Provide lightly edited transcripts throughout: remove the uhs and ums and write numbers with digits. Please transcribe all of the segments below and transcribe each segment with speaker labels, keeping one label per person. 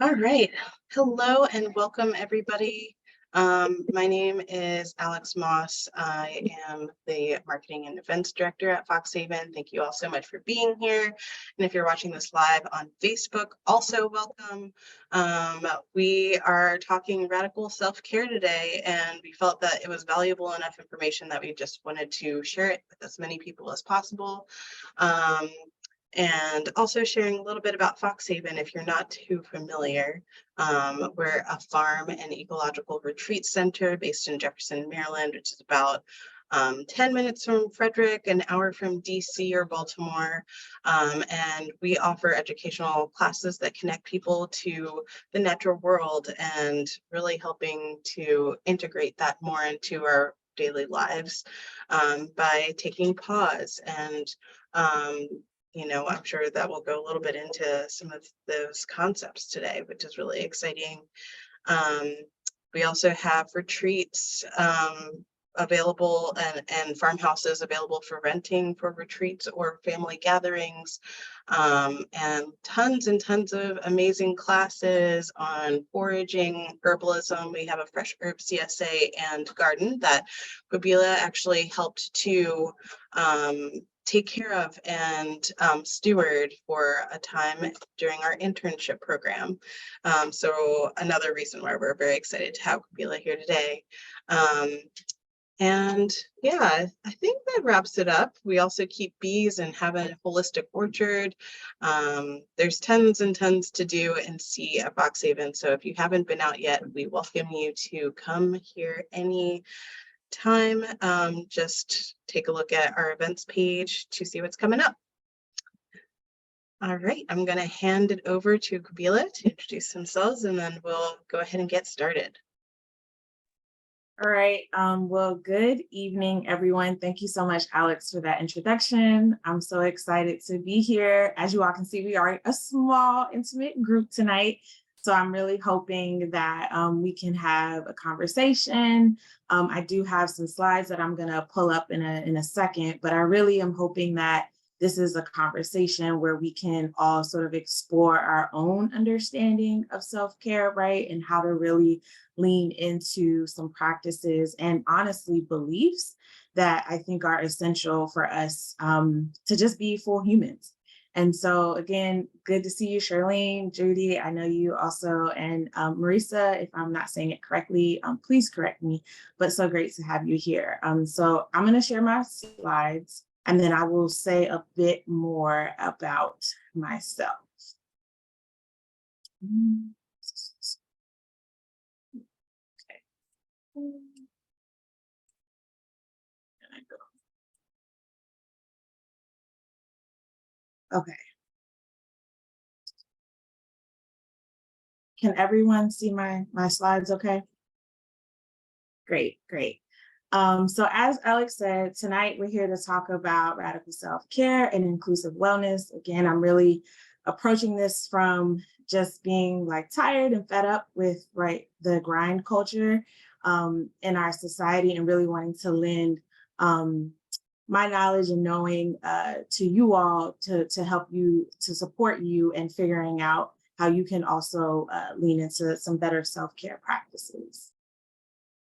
Speaker 1: All right. Hello and welcome, everybody. My name is Alex Moss. I am the Marketing and Events Director at Fox Haven. Thank you all so much for being here. And if you're watching this live on Facebook, also welcome. We are talking radical self-care today, and we felt that it was valuable enough information that we just wanted to share it with as many people as possible. And also sharing a little bit about Fox Haven if you're not too familiar. We're a farm and ecological retreat center based in Jefferson, Maryland, which is about 10 minutes from Frederick, an hour from DC or Baltimore. And we offer educational classes that connect people to the natural world and really helping to integrate that more into our daily lives by taking pause and I'm sure that we'll go a little bit into some of those concepts today, which is really exciting. Um, we also have retreats available and farmhouses available for renting for retreats or family gatherings, and tons of amazing classes on foraging, herbalism. We have a fresh herb CSA and garden that Qubilah actually helped to take care of and steward for a time during our internship program. So another reason why we're very excited to have Qubilah here today. And yeah, I think that wraps it up. We also keep bees and have a holistic orchard. There's tons and tons to do and see at Fox Haven. So if you haven't been out yet, we welcome you to come here any time. Just take a look at our events page to see what's coming up. All right, I'm going to hand it over to Qubilah to introduce themselves, and then we'll go ahead and get started.
Speaker 2: All right. Well, good evening, everyone. Thank you so much, Alex, for that introduction. I'm so excited to be here. As you all can see, we are a small, intimate group tonight. So I'm really hoping that we can have a conversation. I do have some slides that I'm going to pull up in a second, but I really am hoping that this is a conversation where we can all sort of explore our own understanding of self-care, right? And how to really lean into some practices and honestly beliefs that I think are essential for us to just be full humans. And so again, good to see you, Charlene, Judy. I know you also, and Marisa, if I'm not saying it correctly, please correct me, but so great to have you here. So I'm gonna share my slides and then I will say a bit more about myself. Okay. Okay. Can everyone see my slides okay? Great. So as Alex said, tonight we're here to talk about radical self-care and inclusive wellness. Again, I'm really approaching this from just being like tired and fed up with the grind culture in our society and really wanting to lend my knowledge and knowing to you all to help you, to support you in figuring out how you can also lean into some better self-care practices.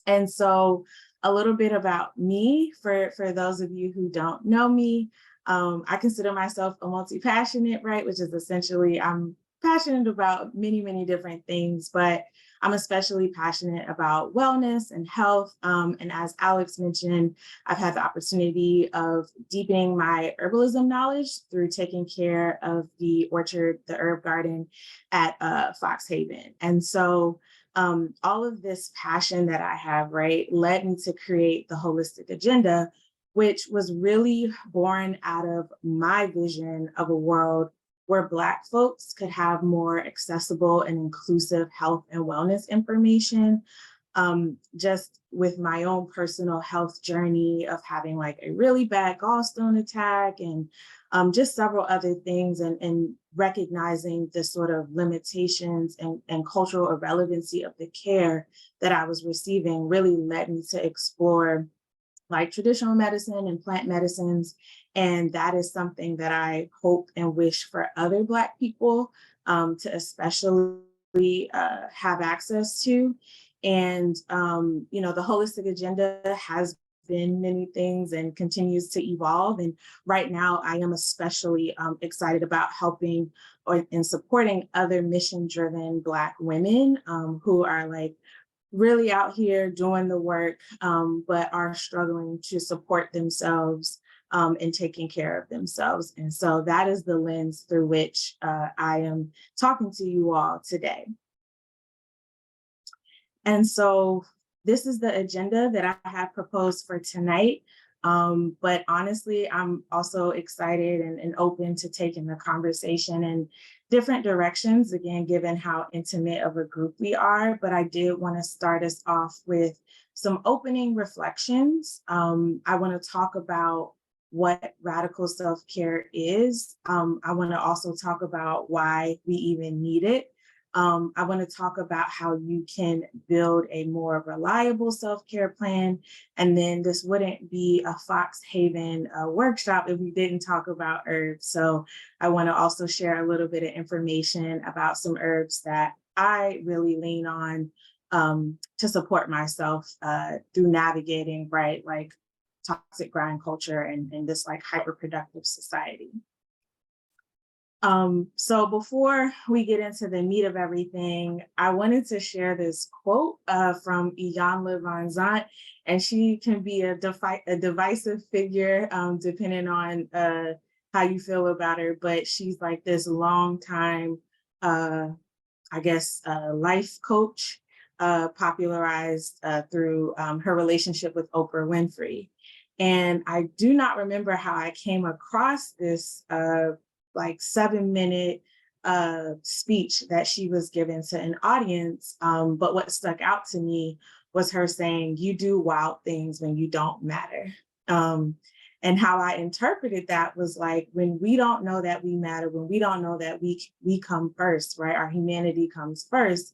Speaker 2: And so a little bit about me for those of you who don't know me. I consider myself a multi-passionate, right? Which is essentially I'm passionate about many different things, but I'm especially passionate about wellness and health. And as Alex mentioned, I've had the opportunity of deepening my herbalism knowledge through taking care of the orchard, the herb garden at Fox Haven. And so all of this passion that I have, right, led me to create the holistic agenda, which was really born out of my vision of a world where Black folks could have more accessible and inclusive health and wellness information. Just with my own personal health journey of having like a really bad gallstone attack and just several other things, and recognizing the sort of limitations and cultural irrelevancy of the care that I was receiving really led me to explore like traditional medicine and plant medicines. And that is something that I hope and wish for other Black people to especially we have access to. And, the holistic agenda has been many things and continues to evolve. And right now, I am especially excited about helping and supporting other mission-driven Black women who are like really out here doing the work, but are struggling to support themselves and taking care of themselves. And so that is the lens through which I am talking to you all today. And so this is the agenda that I have proposed for tonight. But honestly, I'm also excited and open to taking the conversation in different directions, again, given how intimate of a group we are. But I did want to start us off with some opening reflections. I want to talk about what radical self-care is. I want to also talk about why we even need it. I want to talk about how you can build a more reliable self-care plan. And then this wouldn't be a Fox Haven workshop if we didn't talk about herbs. So I want to also share a little bit of information about some herbs that I really lean on to support myself through navigating, right, like toxic grind culture and this like hyper-productive society. So before we get into the meat of everything, I wanted to share this quote from Iyanla Vanzant, and she can be a divisive figure depending on how you feel about her, but she's like this long time, life coach, popularized through her relationship with Oprah Winfrey. And I do not remember how I came across this 7-minute speech that she was given to an audience. But what stuck out to me was her saying, "You do wild things when you don't matter." And how I interpreted that was like, when we don't know that we matter, when we don't know that we come first, right? Our humanity comes first.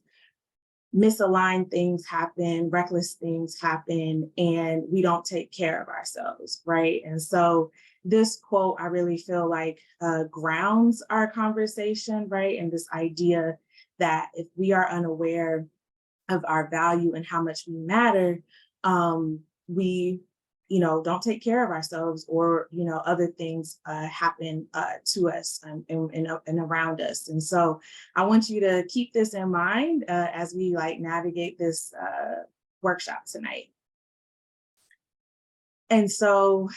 Speaker 2: Misaligned things happen, reckless things happen, and we don't take care of ourselves, right? And so this quote, I really feel like grounds our conversation, right? And this idea that if we are unaware of our value and how much we matter, we don't take care of ourselves, or other things happen to us and around us. And so I want you to keep this in mind as we navigate this workshop tonight. And so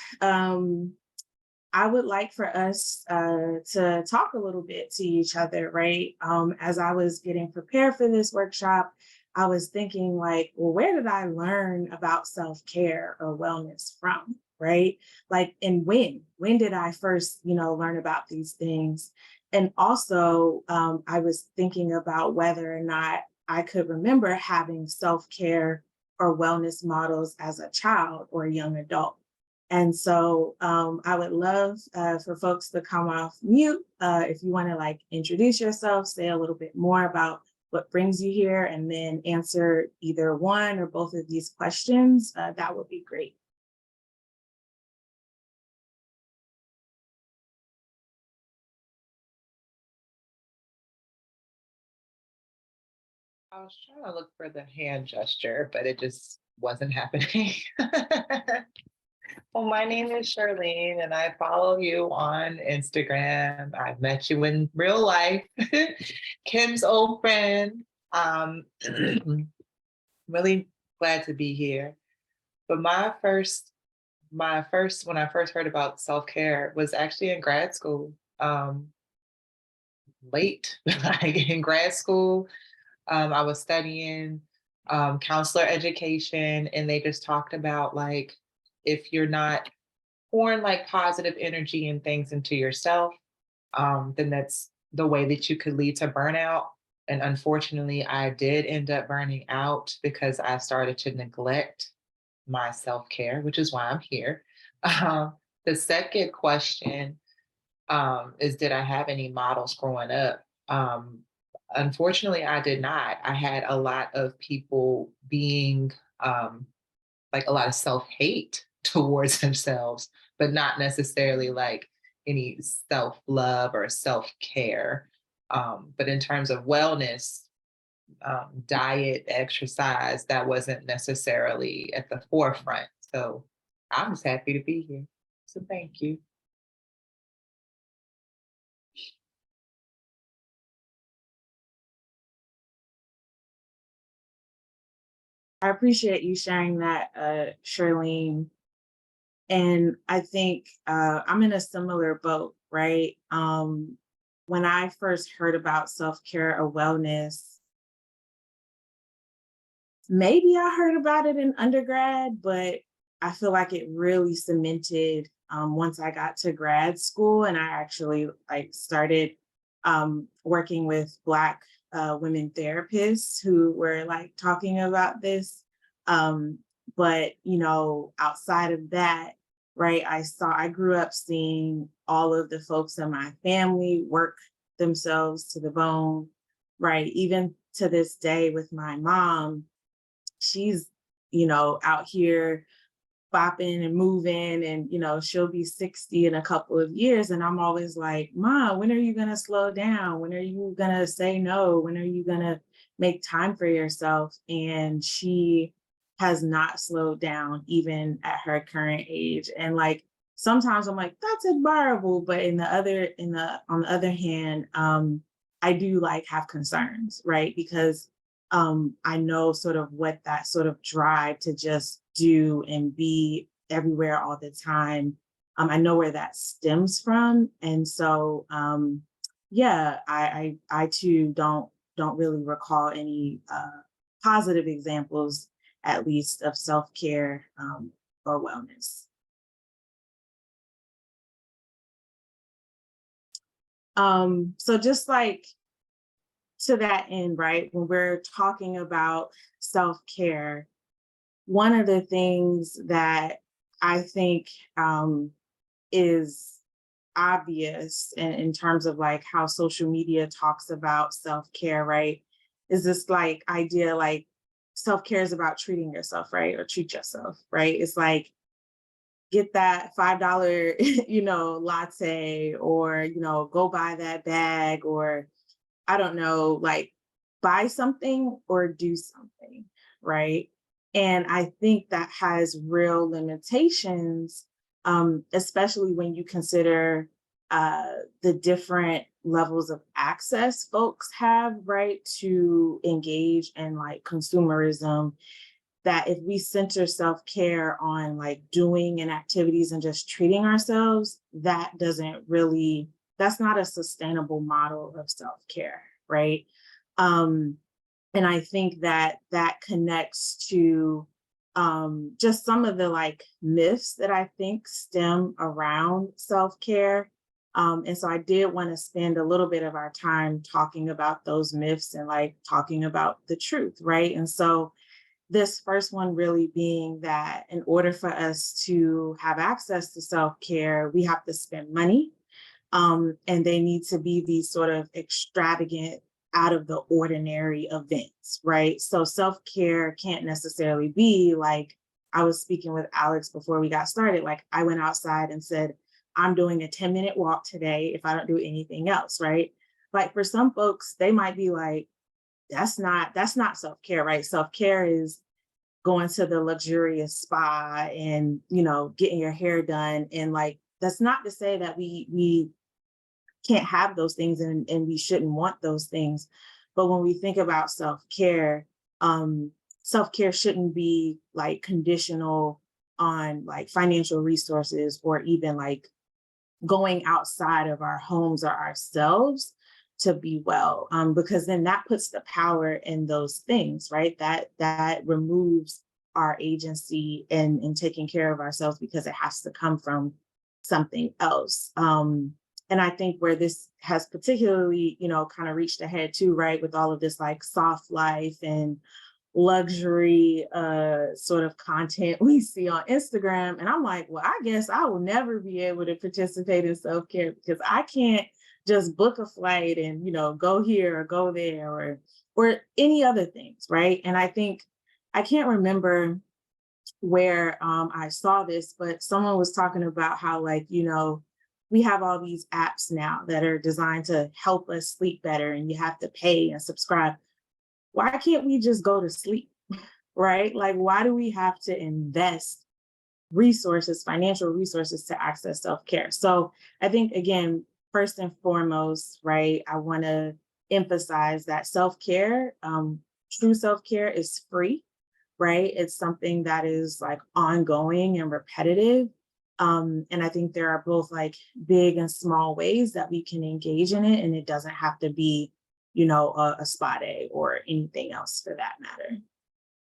Speaker 2: I would like for us to talk a little bit to each other, right? As I was getting prepared for this workshop, I was thinking well, where did I learn about self-care or wellness from, right? And when did I first, learn about these things? And also, I was thinking about whether or not I could remember having self-care or wellness models as a child or a young adult. And so I would love for folks to come off mute if you want to introduce yourself, say a little bit more about what brings you here, and then answer either one or both of these questions. That would be great.
Speaker 3: I was trying to look for the hand gesture, but it just wasn't happening. Well, my name is Charlene, and I follow you on Instagram. I've met you in real life. Kim's old friend. Really glad to be here. But when I first heard about self-care was actually in grad school. Late, in grad school, I was studying counselor education, and they just talked about if you're not pouring positive energy and things into yourself, then that's the way that you could lead to burnout. And unfortunately, I did end up burning out because I started to neglect my self-care, which is why I'm here. The second question is, did I have any models growing up? Unfortunately, I did not. I had a lot of people being a lot of self-hate towards themselves, but not necessarily any self-love or self-care. But in terms of wellness, diet, exercise, that wasn't necessarily at the forefront. So I'm just happy to be here. So thank you.
Speaker 2: I appreciate you sharing that, Charlene. And I think I'm in a similar boat, right? When I first heard about self-care or wellness, maybe I heard about it in undergrad, but I feel like it really cemented once I got to grad school and I actually like started working with Black women therapists who were like talking about this. Um, but outside of that, right, I grew up seeing all of the folks in my family work themselves to the bone, right? Even to this day with my mom, she's, out here bopping and moving and, she'll be 60 in a couple of years. And I'm always like, Mom, when are you going to slow down? When are you going to say no? When are you going to make time for yourself? And she has not slowed down even at her current age. And like, sometimes I'm like, that's admirable. But on the other hand, I do like have concerns, right? Because I know sort of what that sort of drive to just do and be everywhere all the time. I know where that stems from, and so yeah, I too don't really recall any positive examples, at least, of self care or wellness. So just like to that end, right, when we're talking about self care, one of the things that I think is obvious in terms of like how social media talks about self-care, right? Is this like idea like self-care is about treating yourself, right? Or treat yourself, right? It's like get that $5, latte, or, go buy that bag, or I don't know, like buy something or do something, right? And I think that has real limitations, especially when you consider the different levels of access folks have, right, to engage in like consumerism. That if we center self care on like doing and activities and just treating ourselves, that's not a sustainable model of self care, right? Um, and I think that that connects to just some of the like myths that I think stem around self care. And so I did want to spend a little bit of our time talking about those myths and like talking about the truth, right? And so this first one really being that in order for us to have access to self care, we have to spend money. And they need to be these sort of extravagant, out of the ordinary events, right? So self care can't necessarily be like, I was speaking with Alex before we got started. Like, I went outside and said, I'm doing a 10-minute walk today if I don't do anything else, right? Like, for some folks, they might be like, that's not self-care, right? Self-care is going to the luxurious spa and, getting your hair done. And like, that's not to say that we can't have those things and we shouldn't want those things. But when we think about self-care, self-care shouldn't be like conditional on like financial resources or even like going outside of our homes or ourselves to be well, because then that puts the power in those things, right? That removes our agency in taking care of ourselves because it has to come from something else. And I think where this has particularly, kind of reached ahead too, right, with all of this like soft life and luxury sort of content we see on Instagram. And I'm like, well, I guess I will never be able to participate in self-care because I can't just book a flight and, go here or go there or any other things, right? And I think I can't remember where I saw this, but someone was talking about how like, we have all these apps now that are designed to help us sleep better and you have to pay and subscribe. why can't we just go to sleep? Right? Like, why do we have to invest resources, financial resources to access self-care? So I think, again, first and foremost, right, I want to emphasize that self-care, true self-care is free, right? It's something that is like ongoing and repetitive. And I think there are both like big and small ways that we can engage in it. And it doesn't have to be, a spa day or anything else for that matter.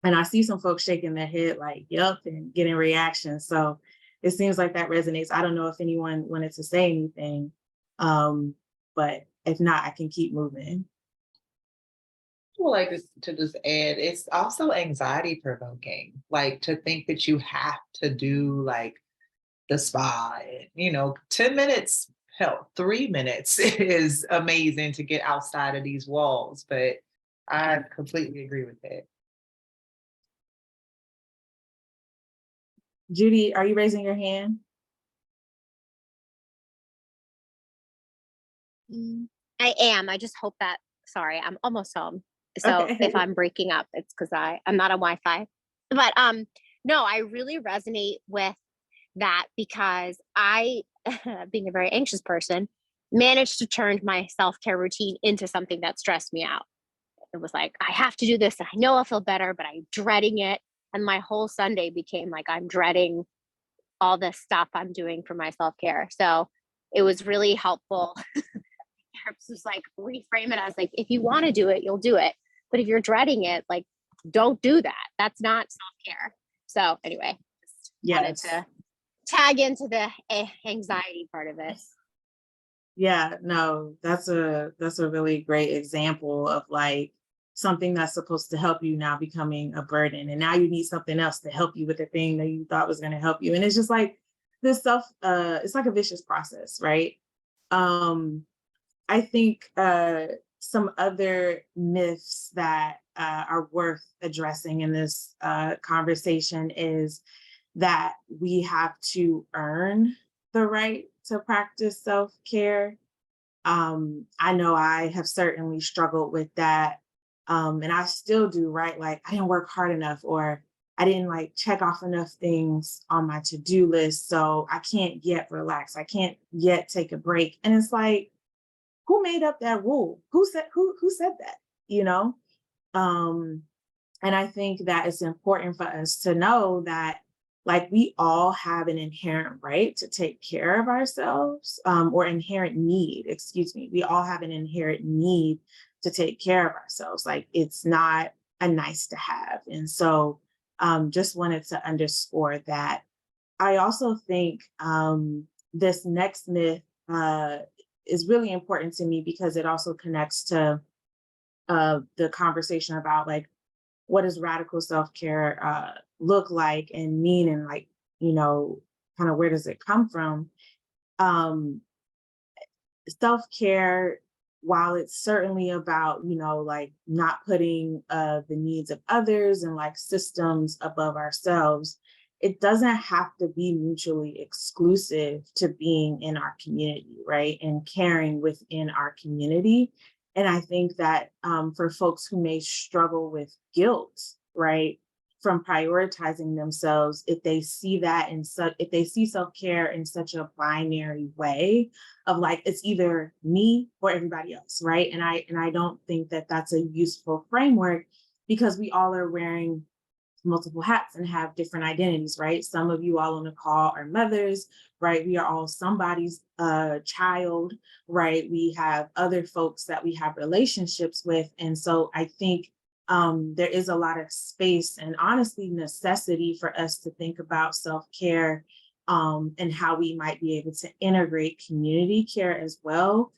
Speaker 2: And I see some folks shaking their head like, yep, and getting reactions. So it seems like that resonates. I don't know if anyone wanted to say anything, but if not, I can keep moving.
Speaker 3: I would like to just add, it's also anxiety provoking, like to think that you have to do like the spa, and, 10 minutes, hell, 3 minutes is amazing to get outside of these walls. But I completely agree with that.
Speaker 2: Judy, are you raising your hand?
Speaker 4: I am. I just hope that, sorry, I'm almost home. So
Speaker 2: Okay.
Speaker 4: if I'm breaking up, it's because I'm not on Wi-Fi. But no, I really resonate with that because I, being a very anxious person, managed to turn my self-care routine into something that stressed me out. It was like, I have to do this. I know I'll feel better, but I'm dreading it. And my whole Sunday became like, I'm dreading all this stuff I'm doing for my self-care. So it was really helpful. Just like reframe it as like, if you want to do it, you'll do it. But if you're dreading it, like, don't do that. That's not self-care. So anyway, just wanted to tag into the anxiety part of it.
Speaker 2: Yeah, no, that's a really great example of like something that's supposed to help you now becoming a burden. And now you need something else to help you with the thing that you thought was going to help you. And it's just like this stuff, it's like a vicious process, right? I think some other myths that are worth addressing in this conversation is that we have to earn the right to practice self-care. I know I have certainly struggled with that. And I still do, right? Like, I didn't work hard enough, or I didn't like check off enough things on my to-do list. So I can't yet relax. I can't yet take a break. And it's like, who made up that rule? Who said that? You know? And I think that it's important for us to know that like we all have an inherent right to take care of ourselves, or inherent need, excuse me. We all have an inherent need to take care of ourselves. Like it's not a nice to have. And so just wanted to underscore that. I also think this next myth is really important to me because it also connects to the conversation about like, what does radical self-care look like and mean, and like, kind of where does it come from? Self-care, while it's certainly about, like not putting the needs of others and like systems above ourselves, it doesn't have to be mutually exclusive to being in our community, right? And caring within our community. And I think that for folks who may struggle with guilt, right, from prioritizing themselves, if they see that if they see self-care in such a binary way of like, it's either me or everybody else, right? And I don't think that that's a useful framework because we all are wearing multiple hats and have different identities, right? Some of you all on the call are mothers, right? We are all somebody's child, right? We have other folks that we have relationships with. And so I think there is a lot of space and honestly necessity for us to think about self-care and how we might be able to integrate community care as well.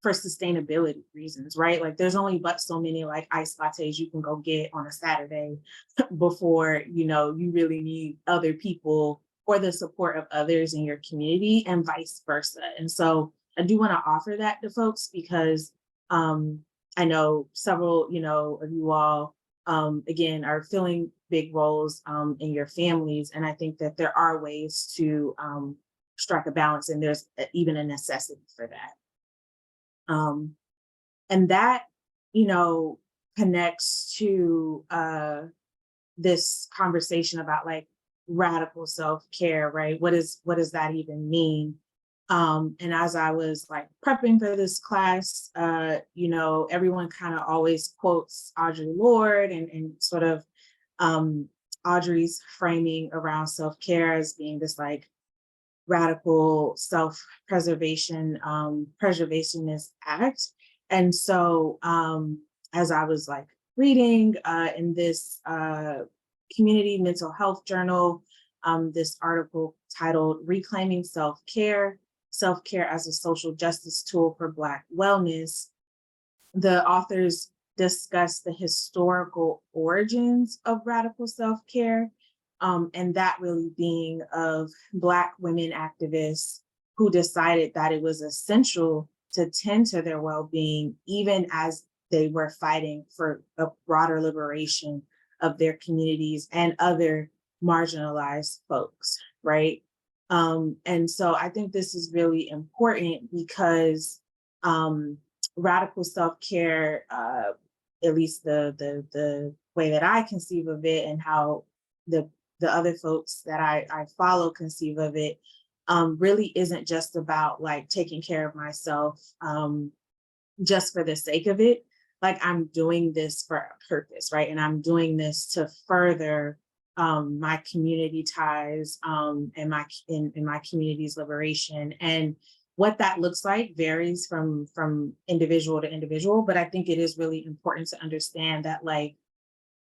Speaker 2: For sustainability reasons, right? Like there's only but so many like ice lattes you can go get on a Saturday before, you really need other people or the support of others in your community and vice versa. And so I do want to offer that to folks because I know several, of you all, again, are filling big roles in your families. And I think that there are ways to strike a balance, and there's even a necessity for that. And that, connects to this conversation about like radical self-care, right? What does that even mean? And as I was like prepping for this class, everyone kind of always quotes Audre Lorde and sort of Audrey's framing around self-care as being this like radical self-preservation, preservationist act. And so as I was like reading in this community mental health journal, this article titled Reclaiming Self-Care as a Social Justice Tool for Black Wellness, the authors discuss the historical origins of radical self-care, and that really being of Black women activists who decided that it was essential to tend to their well-being, even as they were fighting for a broader liberation of their communities and other marginalized folks, right? And so I think this is really important because radical self-care, at least the way that I conceive of it and how the other folks that I follow conceive of it, really isn't just about like taking care of myself just for the sake of it. Like I'm doing this for a purpose, right? And I'm doing this to further my community ties and my community's liberation. And what that looks like varies from individual to individual, but I think it is really important to understand that like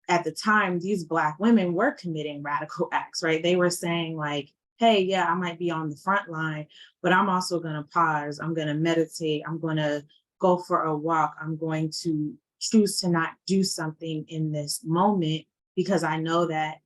Speaker 2: at the time, these Black women were committing radical acts, right? They were saying like, hey, yeah, I might be on the front line, but I'm also gonna pause, I'm gonna meditate, I'm gonna go for a walk, I'm going to choose to not do something in this moment because I know that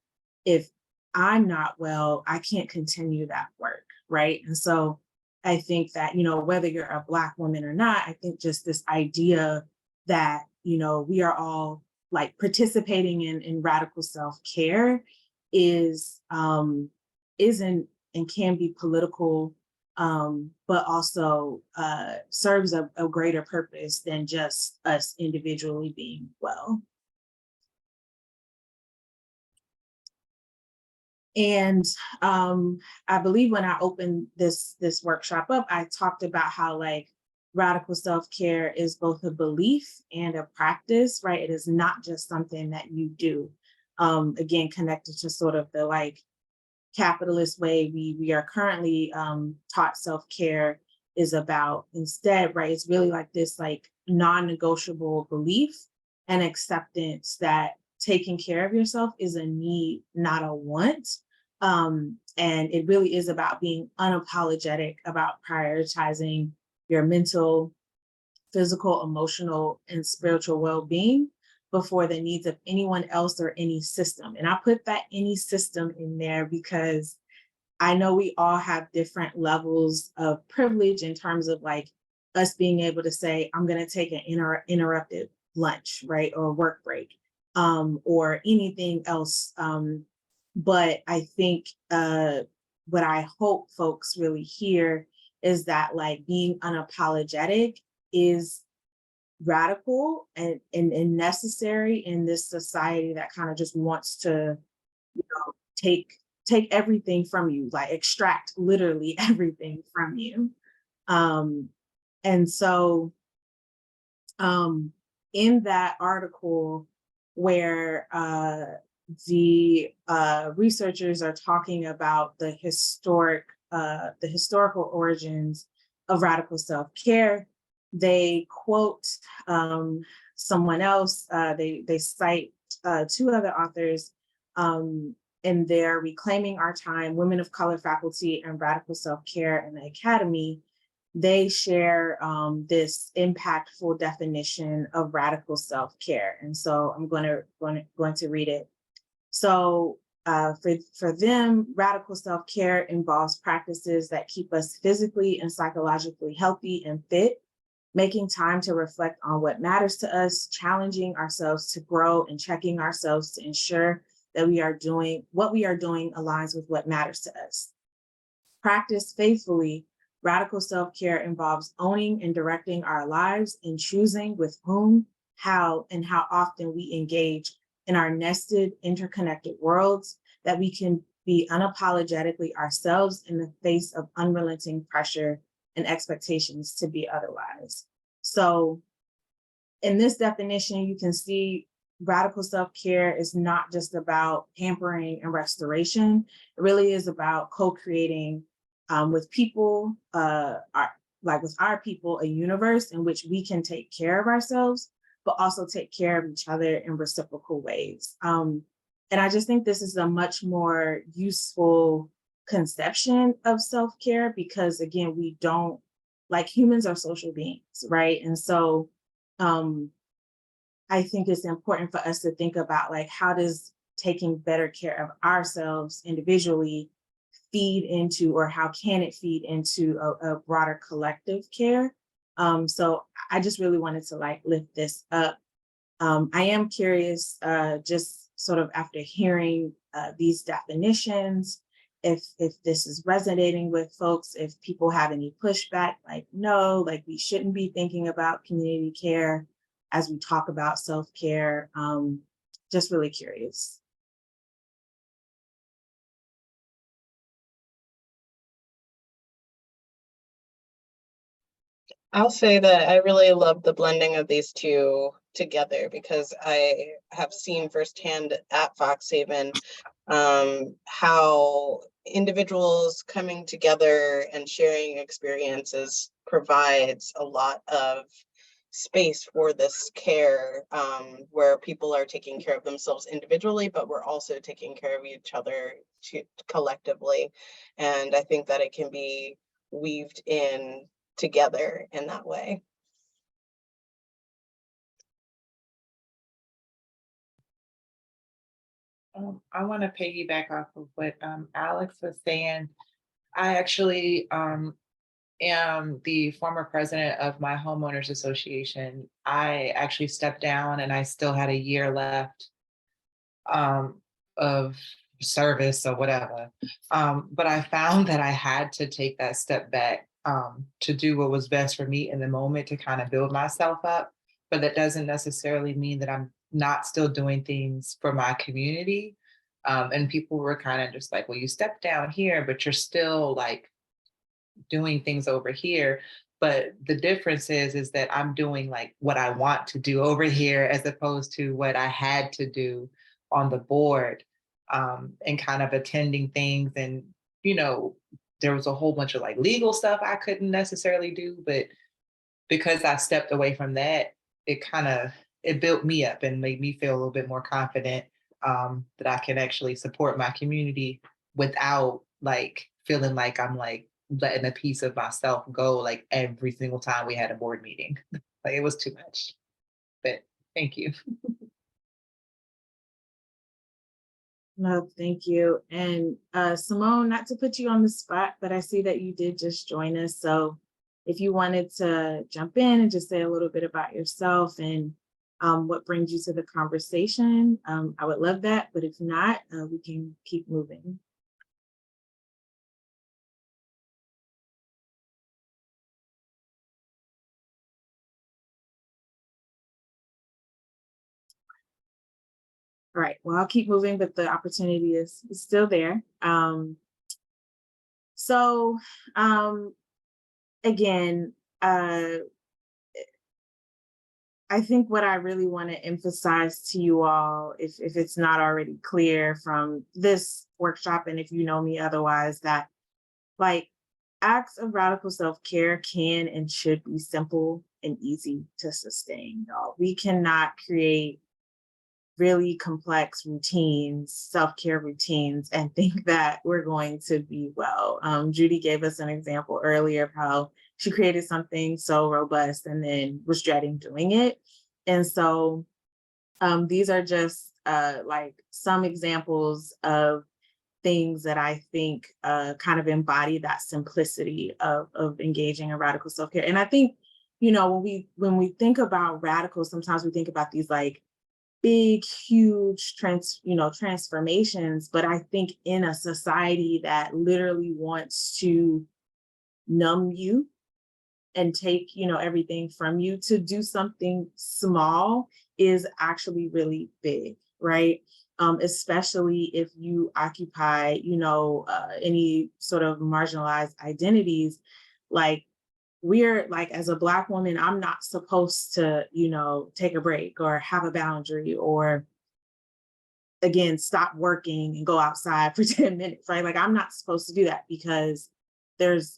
Speaker 2: if I'm not well, I can't continue that work, right? And so I think that, whether you're a Black woman or not, I think just this idea that, we are all like participating in radical self-care isn't and can be political, but also serves a greater purpose than just us individually being well. And I believe when I opened this workshop up, I talked about how like radical self-care is both a belief and a practice, right? It is not just something that you do. Again, connected to sort of the like capitalist way we are currently taught self-care is about instead, right? It's really like this like non-negotiable belief and acceptance that taking care of yourself is a need, not a want. And it really is about being unapologetic about prioritizing your mental, physical, emotional, and spiritual well-being before the needs of anyone else or any system. And I put that any system in there because I know we all have different levels of privilege in terms of like us being able to say, I'm going to take an interrupted lunch, right? Or work break, or anything else. But I think what I hope folks really hear is that like being unapologetic is radical and necessary in this society that kind of just wants to, take everything from you, like extract literally everything from you. And so in that article where the researchers are talking about the historical origins of radical self-care, they quote someone else. They cite two other authors in their Reclaiming Our Time, Women of Color Faculty and Radical Self-Care in the Academy. They share this impactful definition of radical self-care. And so I'm going to read it. So for them, radical self-care involves practices that keep us physically and psychologically healthy and fit, making time to reflect on what matters to us, challenging ourselves to grow, and checking ourselves to ensure that what we are doing aligns with what matters to us. Practiced faithfully, radical self-care involves owning and directing our lives and choosing with whom how often we engage in our nested, interconnected worlds, that we can be unapologetically ourselves in the face of unrelenting pressure and expectations to be otherwise. So in this definition, you can see radical self-care is not just about pampering and restoration. It really is about co-creating with people, with our people, a universe in which we can take care of ourselves, but also take care of each other in reciprocal ways. And I just think this is a much more useful conception of self-care because, again, we don't, like, humans are social beings, right? And so I think it's important for us to think about, like, how does taking better care of ourselves individually feed into, or how can it feed into a broader collective care? So I just really wanted to, like, lift this up. I am curious, just sort of after hearing these definitions, if this is resonating with folks, if people have any pushback, like, no, like, we shouldn't be thinking about community care as we talk about self-care. Just really curious.
Speaker 1: I'll say that I really love the blending of these two together because I have seen firsthand at Foxhaven how individuals coming together and sharing experiences provides a lot of space for this care, where people are taking care of themselves individually, but we're also taking care of each other collectively. And I think that it can be weaved in together in that way.
Speaker 3: I want to piggyback off of what Alex was saying. I actually am the former president of my homeowners association. I actually stepped down and I still had a year left of service or whatever. But I found that I had to take that step back to do what was best for me in the moment to kind of build myself up. But that doesn't necessarily mean that I'm not still doing things for my community. And people were kind of just like, well, you stepped down here, but you're still like doing things over here. But the difference is that I'm doing like what I want to do over here as opposed to what I had to do on the board, and kind of attending things. And, there was a whole bunch of like legal stuff I couldn't necessarily do, but because I stepped away from that, it built me up and made me feel a little bit more confident, that I can actually support my community without like feeling like I'm like letting a piece of myself go like every single time we had a board meeting. Like it was too much. But thank you.
Speaker 2: No, thank you. And Simone, not to put you on the spot, but I see that you did just join us. So if you wanted to jump in and just say a little bit about yourself and what brings you to the conversation, I would love that. But if not, we can keep moving. All right, well, I'll keep moving, but the opportunity is still there. So again, I think what I really want to emphasize to you all, if it's not already clear from this workshop, and if you know me otherwise, that like acts of radical self-care can and should be simple and easy to sustain, y'all. We cannot create really complex routines, self-care routines, and think that we're going to be well. Judy gave us an example earlier of how she created something so robust and then was dreading doing it. And so these are just like some examples of things that I think kind of embody that simplicity of engaging in radical self-care. And I think, when we think about radical, sometimes we think about these like big, huge transformations. But I think in a society that literally wants to numb you and take, everything from you. To do something small is actually really big, right? Especially if you occupy, any sort of marginalized identities. Like, we're like, as a Black woman, I'm not supposed to, take a break or have a boundary, or again, stop working and go outside for 10 minutes, right? Like, I'm not supposed to do that, because there's,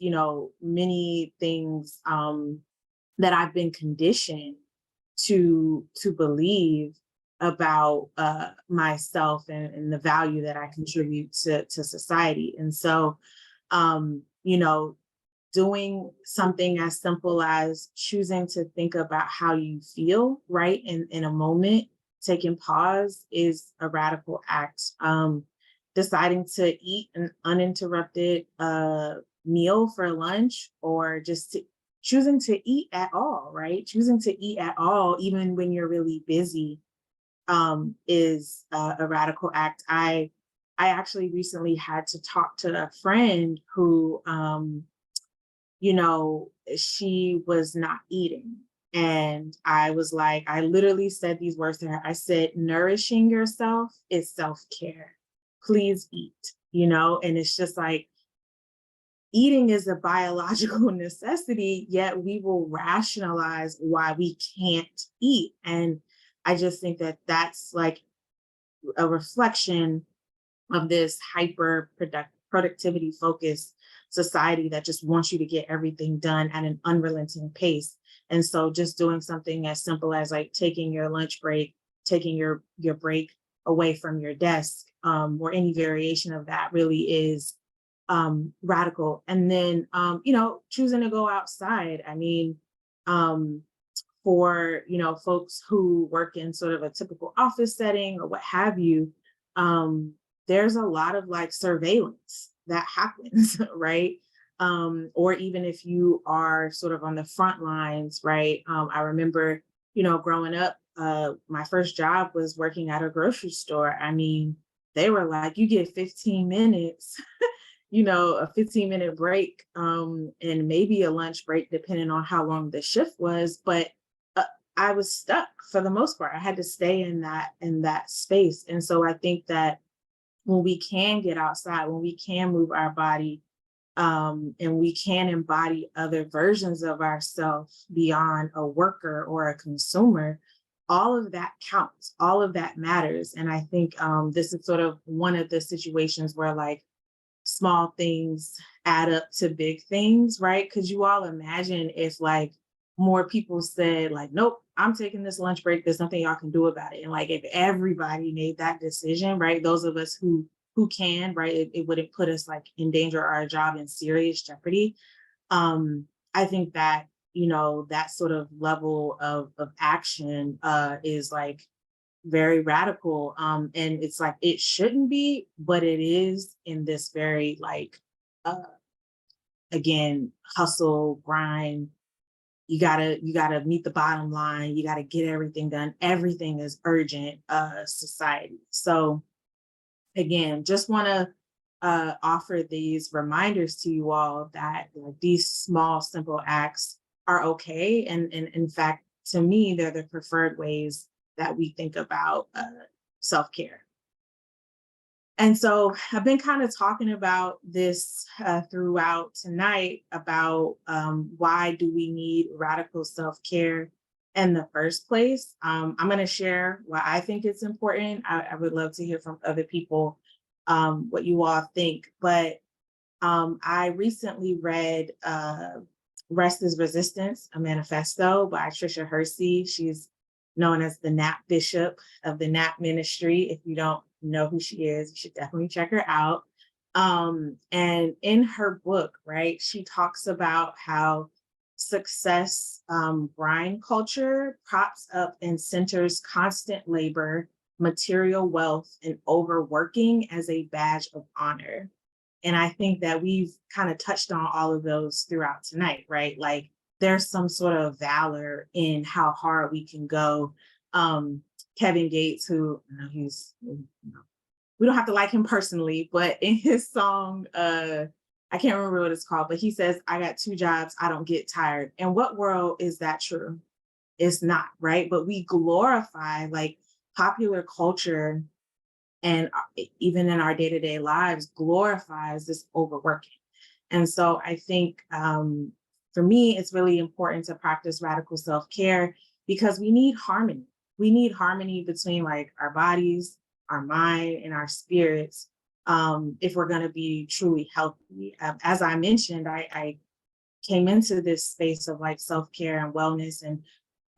Speaker 2: many things that I've been conditioned to believe about myself, and the value that I contribute to society. And so, you know, doing something as simple as choosing to think about how you feel, right, in a moment, taking pause, is a radical act. Deciding to eat an uninterrupted meal for lunch, or just choosing to eat at all, right? Choosing to eat at all, even when you're really busy, is a radical act. I actually recently had to talk to a friend who, she was not eating. And I was like, I literally said these words to her. I said, nourishing yourself is self-care. Please eat, and it's just like, eating is a biological necessity, yet we will rationalize why we can't eat. And I just think that that's like a reflection of this hyper productivity focused society that just wants you to get everything done at an unrelenting pace. And so just doing something as simple as like taking your lunch break, taking your break away from your desk, or any variation of that, really is radical. And then, choosing to go outside. I mean, for, folks who work in sort of a typical office setting or what have you, there's a lot of like surveillance that happens, right? Or even if you are sort of on the front lines, right? I remember, growing up, my first job was working at a grocery store. I mean, they were like, you get 15 minutes, a 15-minute break, and maybe a lunch break, depending on how long the shift was. But I was stuck for the most part. I had to stay in that space. And so I think that when we can get outside, when we can move our body, and we can embody other versions of ourselves beyond a worker or a consumer, all of that counts, all of that matters. And I think this is sort of one of the situations where like small things add up to big things, right? Because you all imagine if like more people said like, nope, I'm taking this lunch break, there's nothing y'all can do about it. And like if everybody made that decision, right? Those of us who can, right, it wouldn't put us like in danger or our job in serious jeopardy. I think that, that sort of level of action is like very radical. And it's like, it shouldn't be, but it is in this very like, again, hustle, grind. You gotta meet the bottom line. You gotta get everything done. Everything is urgent, society. So again, just want to offer these reminders to you all that like, these small, simple acts are okay. And in fact, to me, they're the preferred ways that we think about self-care. And so I've been kind of talking about this throughout tonight about why do we need radical self-care in the first place. I'm going to share why I think it's important. I would love to hear from other people what you all think. But I recently read Rest is Resistance, a manifesto by Tricia Hersey. She's known as the NAP Bishop of the NAP Ministry. If you don't know who she is, you should definitely check her out. And in her book, right, she talks about how success grind culture props up and centers constant labor, material wealth, and overworking as a badge of honor. And I think that we've kind of touched on all of those throughout tonight, right? Like there's some sort of valor in how hard we can go. Kevin Gates, who we don't have to like him personally, but in his song, I can't remember what it's called, but he says, I got 2 jobs, I don't get tired. In what world is that true? It's not, right? But we glorify, like, popular culture and even in our day-to-day lives glorifies this overworking. And so I think for me, it's really important to practice radical self-care because we need harmony. We need harmony between like our bodies, our mind, and our spirits if we're going to be truly healthy. As I mentioned, I came into this space of like self-care and wellness and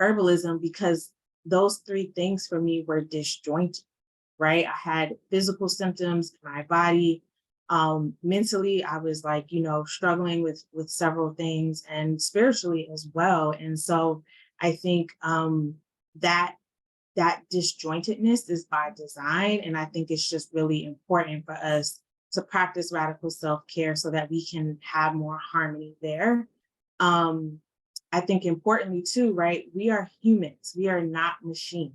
Speaker 2: herbalism because those 3 things for me were disjointed, right? I had physical symptoms in my body. Mentally, I was like, struggling with several things and spiritually as well. And so I think that disjointedness is by design. And I think it's just really important for us to practice radical self-care so that we can have more harmony there. I think importantly too, right? We are humans. We are not machines,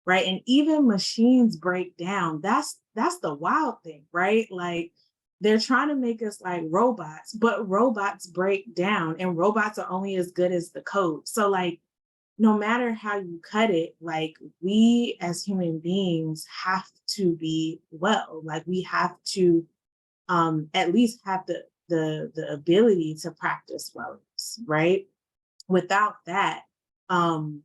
Speaker 2: right? And even machines break down. That's the wild thing, right? Like they're trying to make us like robots, but robots break down and robots are only as good as the code. So like, no matter how you cut it, like we as human beings have to be well. Like we have to at least have the ability to practice wellness, right? Without that, that's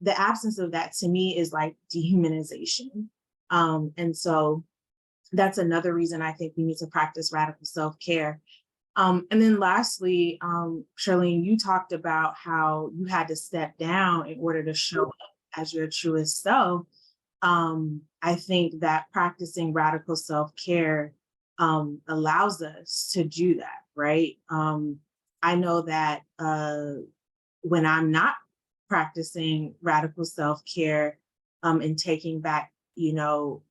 Speaker 2: the absence of that to me is like dehumanization. And so that's another reason I think we need to practice radical self-care. And then lastly, Charlene, you talked about how you had to step down in order to show up as your truest self. I think that practicing radical self-care allows us to do that, right? I know that when I'm not practicing radical self-care and taking back,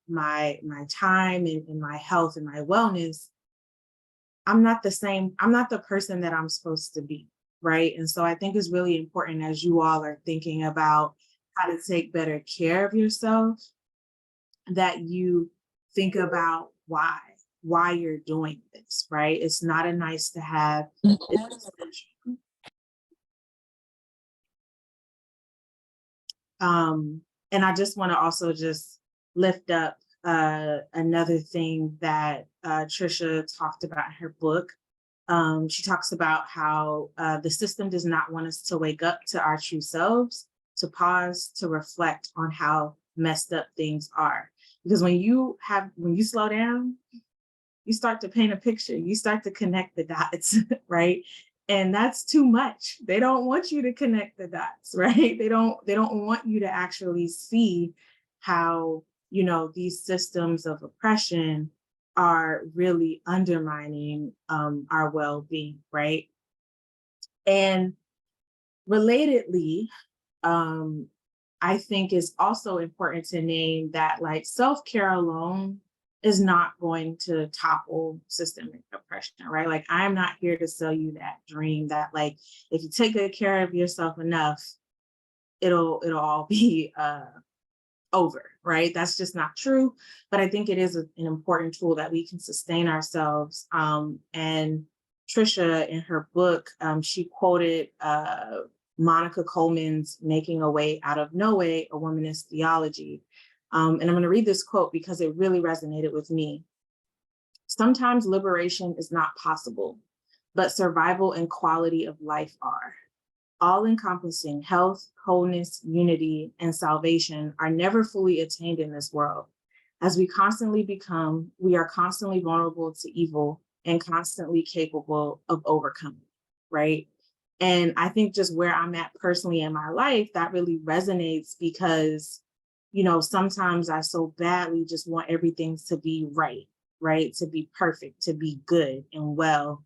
Speaker 2: my time and my health and my wellness, I'm not the person that I'm supposed to be, right? And so I think it's really important as you all are thinking about how to take better care of yourself, that you think about why you're doing this, right? It's not a nice to have. It's essential. And I just want to also just lift up another thing that Trisha talked about in her book. She talks about how the system does not want us to wake up to our true selves, to pause, to reflect on how messed up things are. Because when you slow down, you start to paint a picture, you start to connect the dots, right? And that's too much. They don't want you to connect the dots, right? They don't want you to actually see how, these systems of oppression are really undermining our well-being, right? And relatedly, I think it's also important to name that like self-care alone is not going to topple systemic oppression, right? Like I'm not here to sell you that dream that like if you take good care of yourself enough, it'll all be over, right? That's just not true. But I think it is an important tool that we can sustain ourselves. And Trisha, in her book, she quoted Monica Coleman's Making a Way Out of No Way, A Womanist Theology. And I'm going to read this quote because it really resonated with me. Sometimes liberation is not possible, but survival and quality of life are. All-encompassing health, wholeness, unity, and salvation are never fully attained in this world. As we constantly become, we are constantly vulnerable to evil and constantly capable of overcoming, right? And I think just where I'm at personally in my life, that really resonates because, sometimes I so badly just want everything to be right? To be perfect, to be good and well.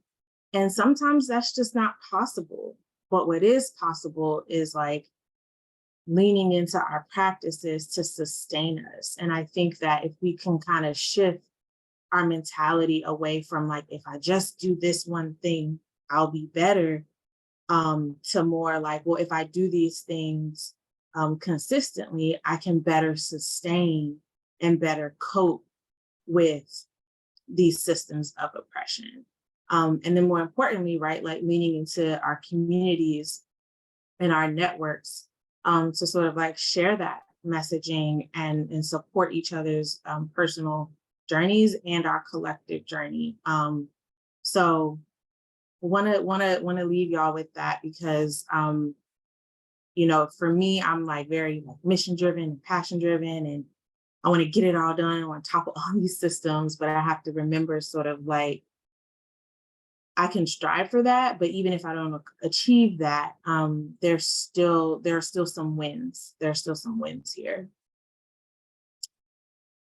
Speaker 2: And sometimes that's just not possible. But what is possible is like leaning into our practices to sustain us. And I think that if we can kind of shift our mentality away from like, if I just do this one thing, I'll be better, to more like, well, if I do these things consistently, I can better sustain and better cope with these systems of oppression. And then more importantly, right, like leaning into our communities and our networks to sort of like share that messaging and support each other's personal journeys and our collective journey. So wanna leave y'all with that because you know, for me, I'm like very like mission driven, passion driven, and I want to get it all done on top of all these systems, but I have to remember sort of like I can strive for that, but even if I don't achieve that, there are still some wins. There are still some wins here.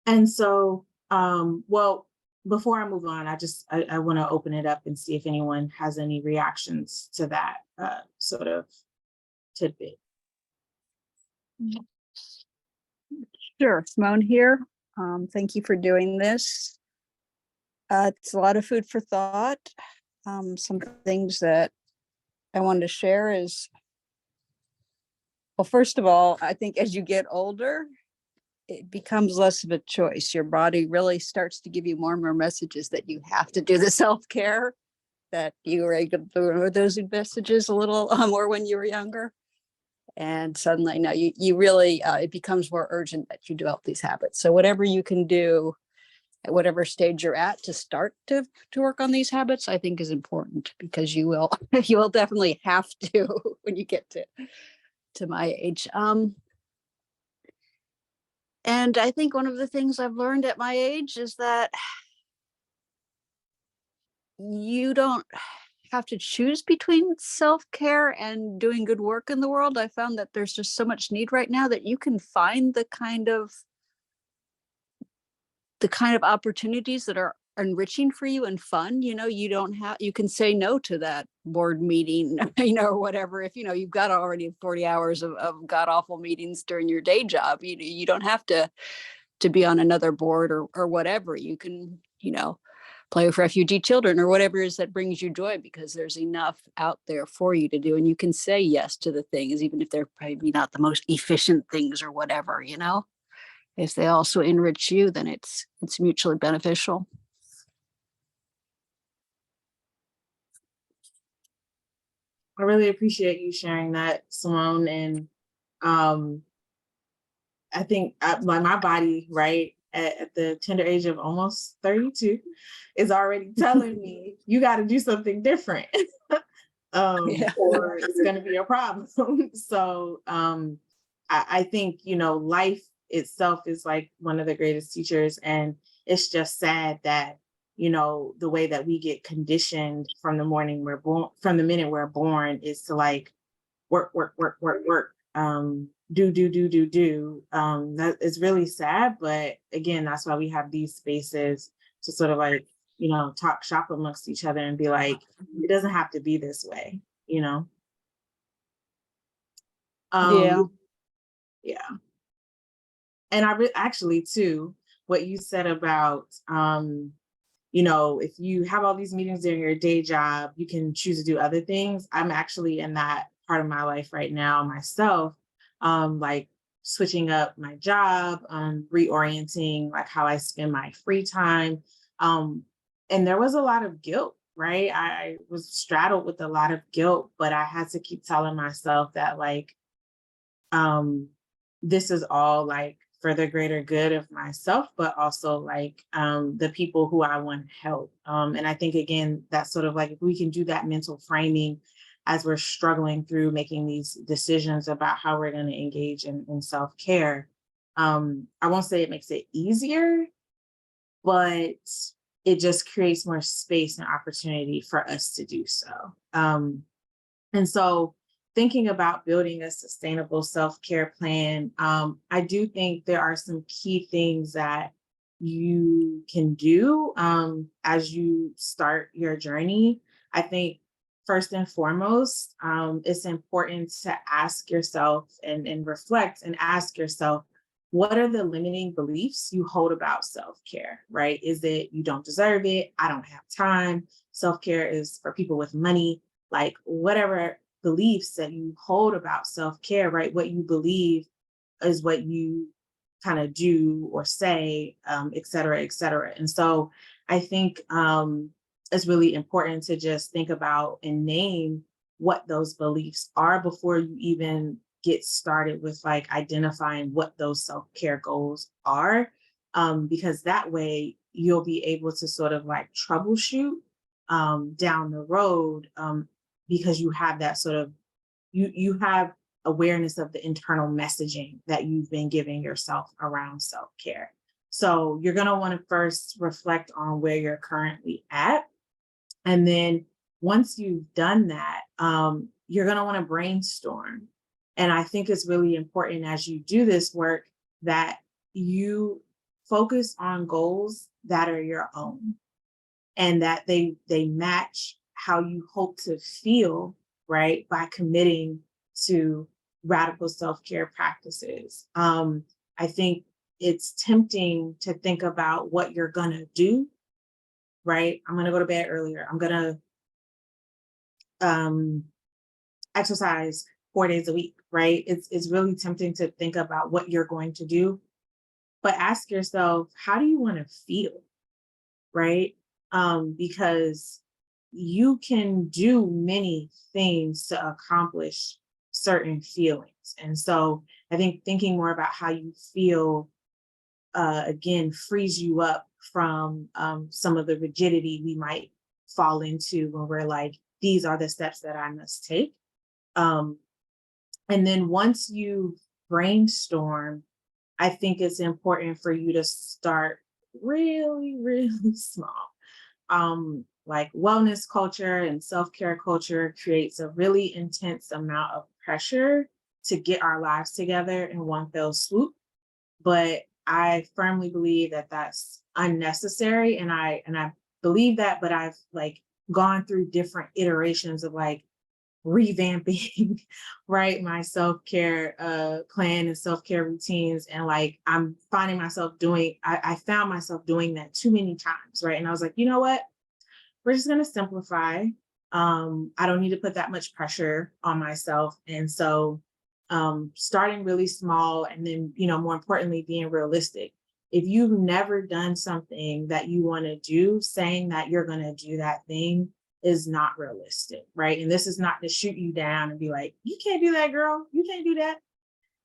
Speaker 2: And so, well, before I move on, I want to open it up and see if anyone has any reactions to that sort of tidbit.
Speaker 5: Sure, Simone here. Thank you for doing this. It's a lot of food for thought. Some things that I wanted to share is, well, first of all, I think as you get older, it becomes less of a choice. Your body really starts to give you more and more messages that you have to do the self-care, that you were able to ignore those messages a little more when you were younger. And suddenly now you really, it becomes more urgent that you develop these habits. So whatever you can do at whatever stage you're at to start to work on these habits, I think is important, because you will you will definitely have to when you get to my age. And I think one of the things I've learned at my age is that you don't have to choose between self-care and doing good work in the world. I found that there's just so much need right now that you can find the kind of opportunities that are enriching for you and fun. You know, you can say no to that board meeting, or whatever. If, you've got already 40 hours of god awful meetings during your day job, you don't have to be on another board or whatever. You can, play with refugee children or whatever it is that brings you joy, because there's enough out there for you to do. And you can say yes to the things, even if they're probably not the most efficient things or whatever, if they also enrich you, then it's mutually beneficial.
Speaker 2: I really appreciate you sharing that, Simone. And I think my body, right, at the tender age of almost 32, is already telling me you got to do something different, or it's going to be a problem. So I think, life itself is like one of the greatest teachers. And it's just sad that, the way that we get conditioned from the minute we're born is to like work, do. That is really sad. But again, that's why we have these spaces to sort of like, talk shop amongst each other and be like, it doesn't have to be this way, Yeah. And actually too, what you said about, if you have all these meetings during your day job, you can choose to do other things. I'm actually in that part of my life right now myself, like switching up my job, reorienting like how I spend my free time. And there was a lot of guilt, right? I was straddled with a lot of guilt, but I had to keep telling myself that like, this is all like for the greater good of myself, but also like the people who I want to help. And I think, again, that's sort of like, if we can do that mental framing as we're struggling through making these decisions about how we're going to engage in self-care, I won't say it makes it easier, but it just creates more space and opportunity for us to do so. And so thinking about building a sustainable self-care plan, I do think there are some key things that you can do as you start your journey. I think first and foremost, it's important to ask yourself and reflect and ask yourself, what are the limiting beliefs you hold about self-care, right? Is it you don't deserve it? I don't have time. Self-care is for people with money, like whatever beliefs that you hold about self-care, right? What you believe is what you kind of do or say, et cetera, et cetera. And so I think it's really important to just think about and name what those beliefs are before you even get started with like identifying what those self-care goals are, because that way you'll be able to sort of like troubleshoot down the road, because you have that sort of, you have awareness of the internal messaging that you've been giving yourself around self-care. So you're going to want to first reflect on where you're currently at. And then once you've done that, you're going to want to brainstorm. And I think it's really important as you do this work that you focus on goals that are your own and that they match how you hope to feel, right, by committing to radical self-care practices. I think it's tempting to think about what you're going to do, right? I'm going to go to bed earlier. I'm going to exercise 4 days a week, right? It's really tempting to think about what you're going to do, but ask yourself, how do you want to feel, right? Because you can do many things to accomplish certain feelings. And so I think thinking more about how you feel, again, frees you up from some of the rigidity we might fall into when we're like, these are the steps that I must take. And then once you brainstorm, I think it's important for you to start really, really small. Like wellness culture and self-care culture creates a really intense amount of pressure to get our lives together in one fell swoop. But I firmly believe that that's unnecessary. And I believe that, but I've like gone through different iterations of like revamping right my self-care plan and self-care routines, and like I'm finding myself doing, I found myself doing that too many times, right? And I was like, you know what, we're just going to simplify. I don't need to put that much pressure on myself. And so starting really small, and then, you know, more importantly, being realistic. If you've never done something that you want to do, saying that you're going to do that thing is not realistic, right? And this is not to shoot you down and be like, you can't do that, girl. You can't do that.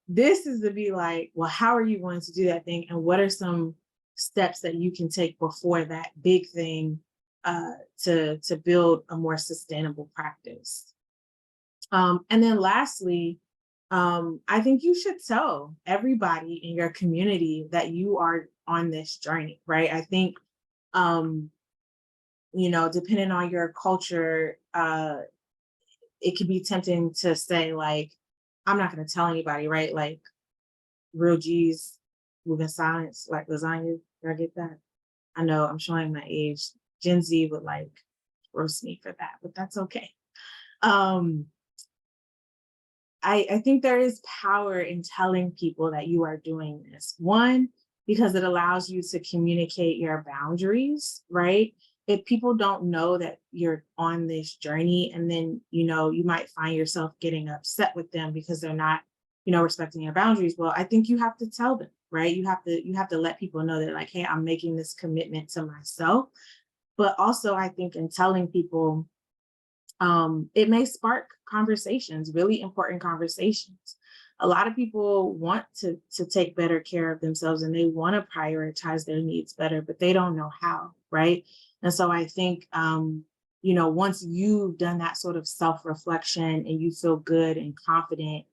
Speaker 2: This is to be like, well, how are you going to do that thing? And what are some steps that you can take before that big thing to build a more sustainable practice? And then lastly, I think you should tell everybody in your community that you are on this journey, right? I think, you know, depending on your culture, it could be tempting to say like, I'm not going to tell anybody, right? Like real G's move in silence, like lasagna. Did I get that? I know I'm showing my age. Gen Z would like roast me for that, but that's okay. I think there is power in telling people that you are doing this. One, because it allows you to communicate your boundaries, right? If people don't know that you're on this journey, and then, you know, you might find yourself getting upset with them because they're not, you know, respecting your boundaries. Well, I think you have to tell them, right? You have to let people know that like, hey, I'm making this commitment to myself. But also I think in telling people, it may spark conversations, really important conversations. A lot of people want to take better care of themselves, and they want to prioritize their needs better, but they don't know how, right? And so I think, you know, once you've done that sort of self-reflection and you feel good and confident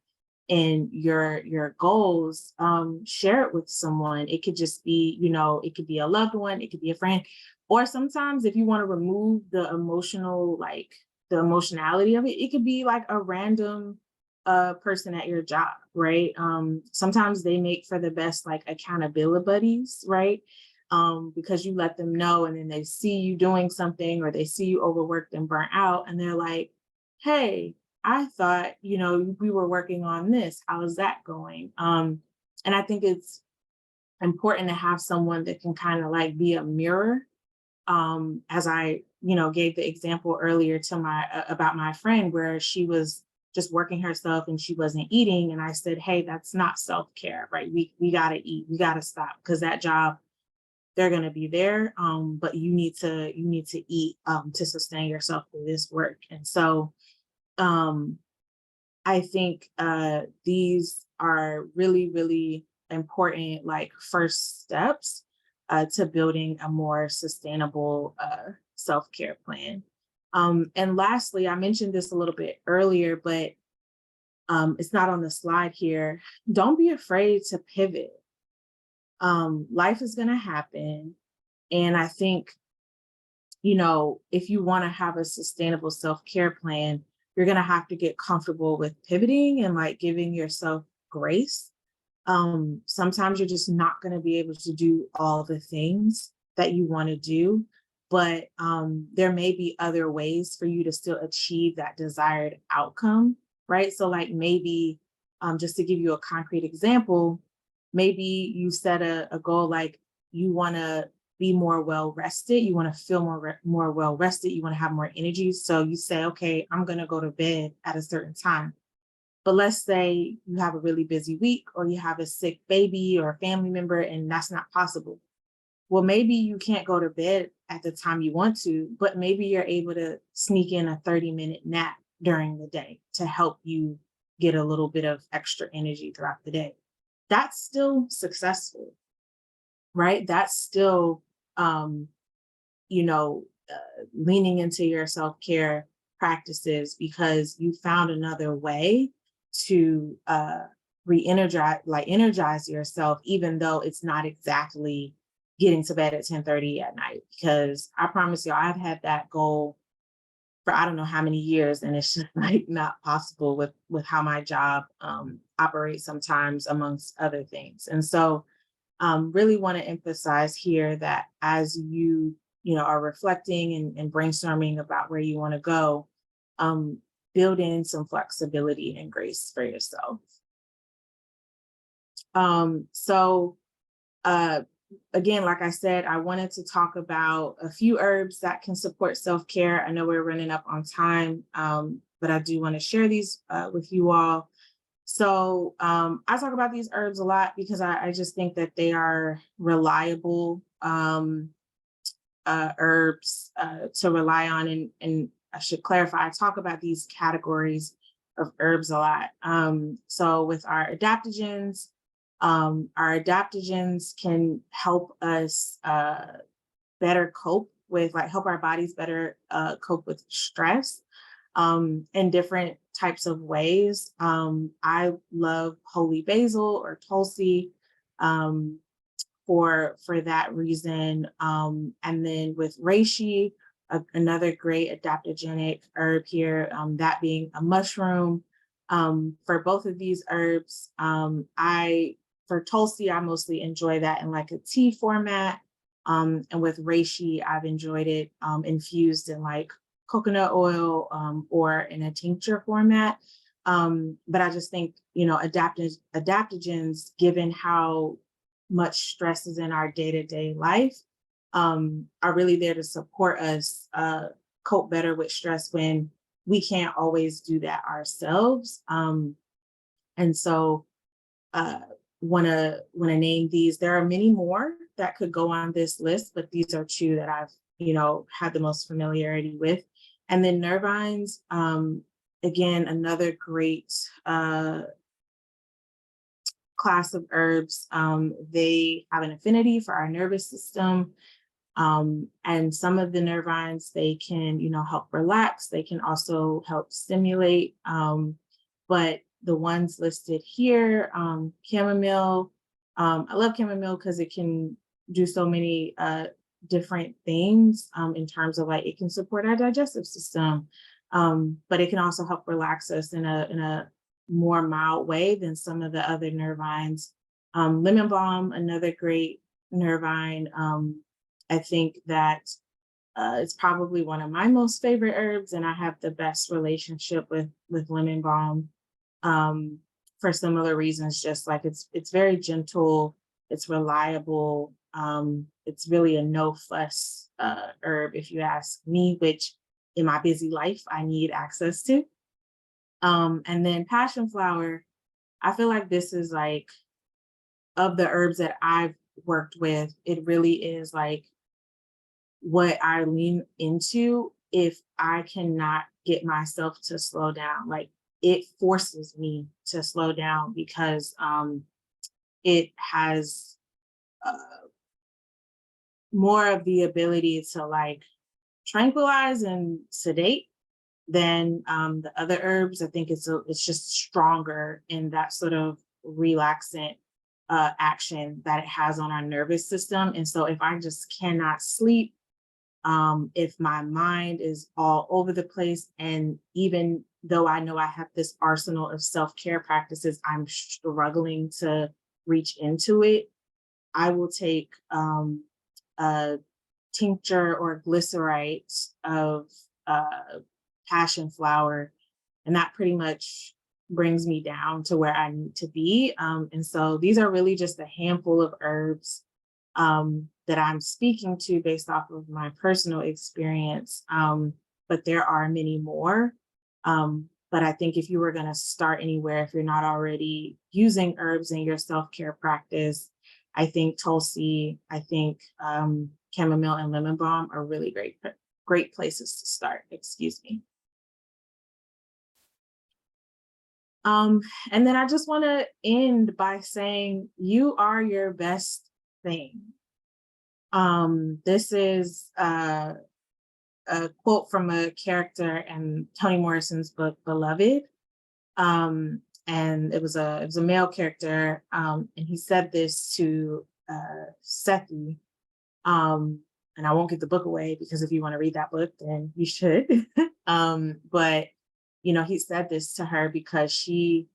Speaker 2: in your goals, share it with someone. It could just be, you know, it could be a loved one, it could be a friend, or sometimes if you want to remove the emotional, like the emotionality of it, it could be like a random person at your job, right? Sometimes they make for the best like accountability buddies, right? Because you let them know, and then they see you doing something, or they see you overworked and burnt out, and they're like, hey, I thought, you know, we were working on this. How is that going? And I think it's important to have someone that can kind of like be a mirror. As I, you know, gave the example earlier to about my friend where she was just working herself and she wasn't eating. And I said, hey, that's not self-care, right? We got to eat, we got to stop, because that job they're going to be there. But you need to eat to sustain yourself through this work. And so I think these are really, really important, like first steps to building a more sustainable self-care plan. And lastly, I mentioned this a little bit earlier, but it's not on the slide here. Don't be afraid to pivot. Life is going to happen. And I think, you know, if you want to have a sustainable self-care plan, you're going to have to get comfortable with pivoting and like giving yourself grace. Sometimes you're just not going to be able to do all the things that you want to do, but there may be other ways for you to still achieve that desired outcome, right? So like maybe just to give you a concrete example, maybe you set a goal like you want to be more well-rested, you want to feel more well-rested, you want to have more energy. So you say, okay, I'm going to go to bed at a certain time. But let's say you have a really busy week or you have a sick baby or a family member and that's not possible. Well, maybe you can't go to bed at the time you want to, but maybe you're able to sneak in a 30-minute nap during the day to help you get a little bit of extra energy throughout the day. That's still successful, right? That's still, leaning into your self-care practices because you found another way to energize yourself, even though it's not exactly getting to bed at 10:30 at night. Because I promise you, I've had that goal for I don't know how many years, and it's just like not possible with how my job operates sometimes, amongst other things. And so really want to emphasize here that as you are reflecting and brainstorming about where you want to go, build in some flexibility and grace for yourself. Again, like I said, I wanted to talk about a few herbs that can support self-care. I know we're running up on time, but I do want to share these with you all. So I talk about these herbs a lot because I just think that they are reliable herbs to rely on. And I should clarify, I talk about these categories of herbs a lot. So with our adaptogens can help us better cope with, help our bodies better cope with stress in different types of ways. I love holy basil or tulsi for that reason. And then with reishi, another great adaptogenic herb here, that being a mushroom. For both of these herbs, for tulsi, I mostly enjoy that in like a tea format. And with reishi, I've enjoyed it infused in like coconut oil or in a tincture format. But I just think, adaptogens, given how much stress is in our day-to-day life, are really there to support us cope better with stress when we can't always do that ourselves. And so want to name these. There are many more that could go on this list, but these are two that I've had the most familiarity with. And then nervines, again, another great class of herbs. They have an affinity for our nervous system. And some of the nervines, they can, help relax. They can also help stimulate. But the ones listed here, chamomile, I love chamomile because it can do so many different things in terms of it can support our digestive system, but it can also help relax us in a more mild way than some of the other nervines. Lemon balm, another great nervine. I think that it's probably one of my most favorite herbs, and I have the best relationship with lemon balm for similar reasons. Just like it's very gentle, it's reliable. It's really a no fuss herb, if you ask me, which in my busy life I need access to. And then passion flower, I feel like this is of the herbs that I've worked with, it really is like what I lean into if I cannot get myself to slow down. Like it forces me to slow down because it has more of the ability to like tranquilize and sedate than the other herbs. I think it's just stronger in that sort of relaxant action that it has on our nervous system. And so if I just cannot sleep, if my mind is all over the place, and even though I know I have this arsenal of self-care practices, I'm struggling to reach into it, I will take a tincture or glycerite of passion flower, and that pretty much brings me down to where I need to be. And so these are really just a handful of herbs that I'm speaking to based off of my personal experience. But there are many more. But I think if you were going to start anywhere, if you're not already using herbs in your self-care practice, I think Tulsi, I think chamomile and lemon balm are really great places to start. Excuse me. And then I just want to end by saying you are your best thing. This is a quote from a character in Toni Morrison's book, Beloved. And it was a male character. And he said this to Sethi. And I won't give the book away because if you want to read that book, then you should. But you know, he said this to her because she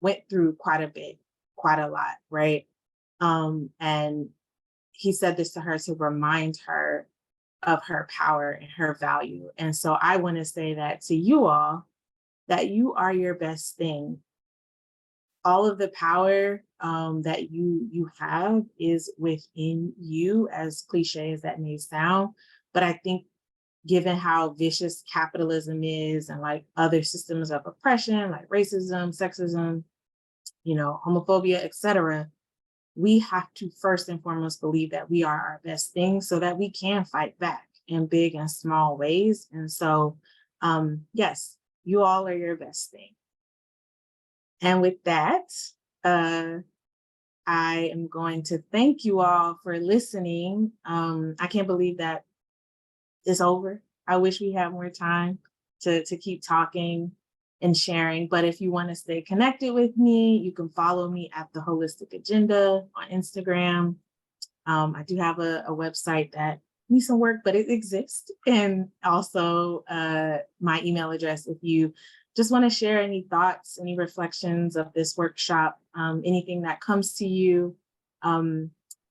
Speaker 2: went through quite a lot, right? And he said this to her to remind her of her power and her value. And so I want to say that to you all, that you are your best thing. All of the power that you have is within you, as cliche as that may sound. But I think given how vicious capitalism is and like other systems of oppression, like racism, sexism, you know, homophobia, etc., we have to first and foremost believe that we are our best thing so that we can fight back in big and small ways. And so, yes, you all are your best thing. And with that, I am going to thank you all for listening. I can't believe that it's over. I wish we had more time to keep talking and sharing. But if you want to stay connected with me, you can follow me at The Holistic Agenda on Instagram. I do have a website that needs some work, but it exists. And also my email address if you just want to share any thoughts, any reflections of this workshop, anything that comes to you.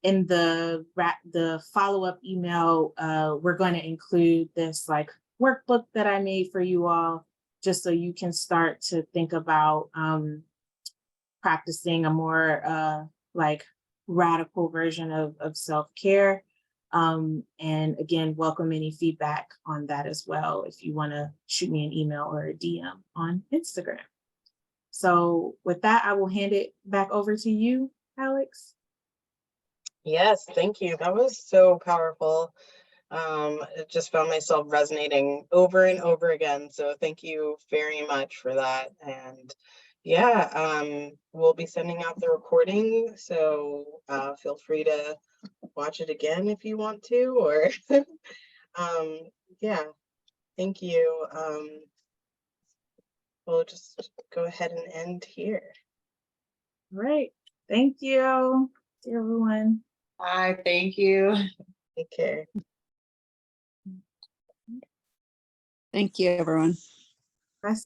Speaker 2: In the follow-up email, we're going to include this like workbook that I made for you all, just so you can start to think about practicing a more like radical version of self-care. And again, welcome any feedback on that as well, if you want to shoot me an email or a DM on Instagram. So with that, I will hand it back over to you, Alex.
Speaker 1: Yes, thank you. That was so powerful. I just found myself resonating over and over again. So thank you very much for that. And yeah, we'll be sending out the recording. So feel free to watch it again if you want to, or yeah, thank you. We'll just go ahead and end here.
Speaker 2: All right. Thank you, dear everyone.
Speaker 3: Bye, thank you.
Speaker 1: Take care.
Speaker 5: Thank you, everyone.
Speaker 2: Bye.